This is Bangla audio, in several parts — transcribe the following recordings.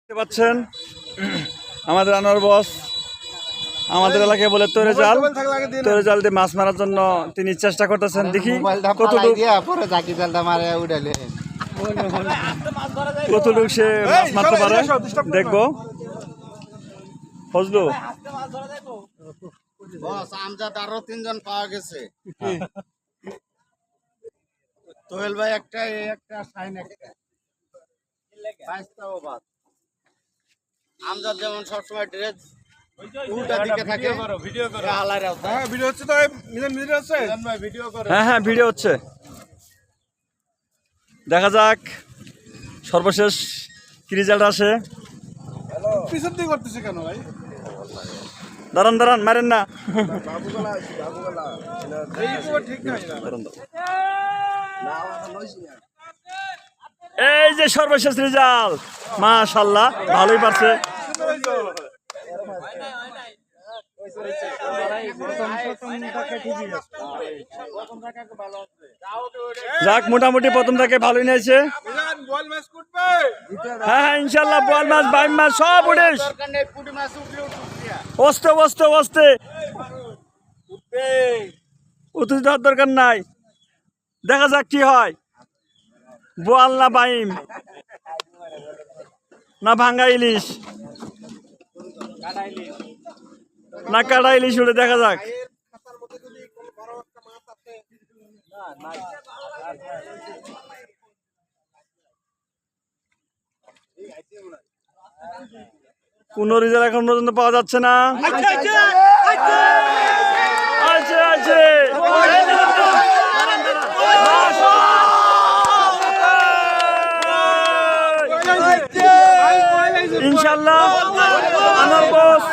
দেখতে পাচ্ছেন আমাদের আনোয়ার বস আমাদের এলাকায় বলে তৈরি জাল দিয়ে মাছ মারার জন্য তিনি চেষ্টা করতেছেন। দেখি কতটুকু সে মাছ মারতে পারে, দেখবো। ফজলু আরো 3 জন পাওয়া গেছে। তোহেল ভাই একটা, একটা সাইন একটা, আমজাদ যেমন সবসময় ড্রেস উল্টা দিকে থাকে। ভিডিও হচ্ছে তো ভিডিও করে। হ্যাঁ ভিডিও হচ্ছে, দেখা যাক সর্বশেষ কি রেজাল্ট আসে। পিছন দিয়ে করতেছে কেন ভাই? দাঁড়ান মারেন না। এই যে সর্বশেষ রেজাল্ট, মাশাআল্লাহ ভালোই পারছে। যাক মোটামুটি প্রথম থেকে ভালোই নিয়েছে। হ্যাঁ ইনশাল্লাহ বল মাছ বাইম মাছ সব উঠেস। বসতে উঠে যাওয়ার দরকার নাই, দেখা যাক কি হয়। বোয়াল না বাইম না ভাঙ্গা ইলিশ না কাটা ইলিশ উঠে, দেখা যাক। কোন রেজাল্ট এখন পর্যন্ত পাওয়া যাচ্ছে না। আছে ইনশাল্লাহ আনোয়ার বস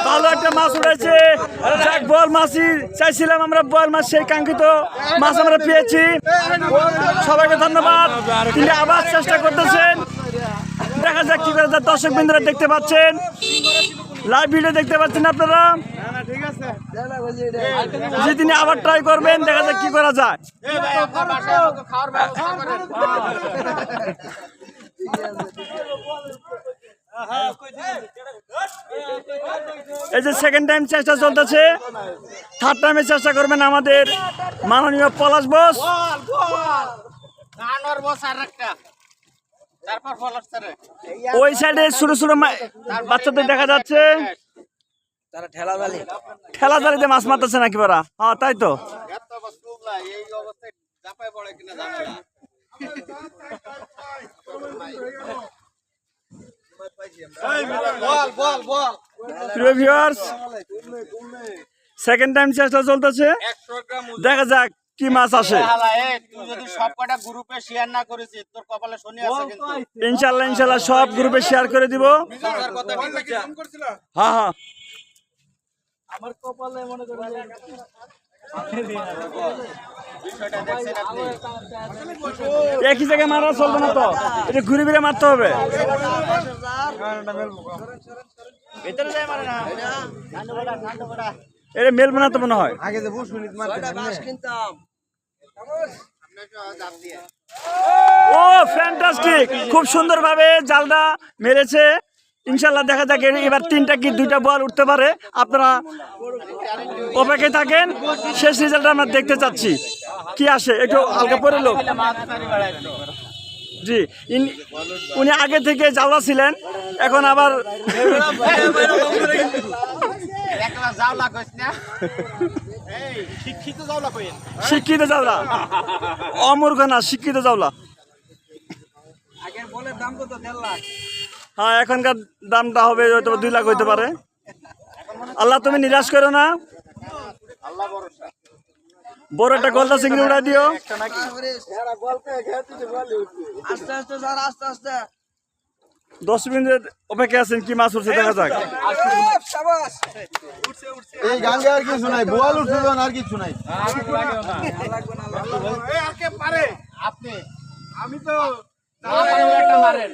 ভালো একটা মাছ উঠেছে। বল মাছই চাইছিলাম আমরা, বল মাছ সেই কাঙ্ক্ষিত মাছ আমরা পেয়েছি। সবাইকে ধন্যবাদ। তিনি আবার চেষ্টা করতেছেন, দেখা যাক কি করে। দর্শক বিন্দুরা দেখতে পাচ্ছেন, লাইভ ভিডিও দেখতে পাচ্ছেন আপনারা। যে তিনি আবার ট্রাই করবেন, দেখা যাক কি করা যায়। এই যে সেকেন্ড টাইম চেষ্টা চলতেছে, থার্ড টাইমে চেষ্টা করবেন আমাদের মাননীয় পলাশ বস। ওই সাইডে ছোট ছোট বাচ্চাদের দেখা যাচ্ছে, ঠেলা জালিতে মাছ মারতেছে নাকি ওরা? হ্যাঁ তাই তো। সেকেন্ড টাইম চেষ্টা চলতেছে, দেখা যাক কি মাছ আসে। ইনশাল্লাহ সব গ্রুপে শেয়ার করে দিব। হ্যাঁ আমার কপালে মনে করেন একই জায়গায় মারা চলবে না তো, এটা ঘুরে ফিরে মারতে হবে। এটা মেলবে না তো মনে হয়। ও ফ্যান্টাস্টিক, খুব সুন্দরভাবে জালটা মেরেছে। ইনশাল্লাহ দেখা যাক এবার 3টা কি 2টা বল উঠতে পারে। আপনারা অপেক্ষায় থাকেন, শেষ রেজাল্ট আমরা দেখতে চাচ্ছি কি আসে। একটু হালকা পরে লোক জি, উনি আগে থেকে জাওলা ছিলেন, এখন আবার শিক্ষিত জাওলা, অমূর্খ না, শিক্ষিত জাওলা। হ্যাঁ এখনকার দামটা হবে হয়তো 2 লাখ হইতে পারে। আল্লাহ তুমি নিরাশ করো না। বড় একটা গলদা চিংড়ি উড়াই দিও। 10 মিনিট অপেক্ষা আছেন, কি মাছ উঠছে দেখা যাক। এই গাঙ্গে আর কিছু নাই, বোয়াল উঠছে আর কিছু নাই। আপনি আমি তো একটা মারেন।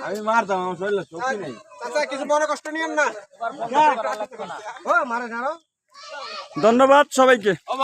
আমি মারতাম আমার শরীরে শক্তি নেই চাচা কিছু মনে কষ্ট নিয়েন না ধন্যবাদ সবাইকে।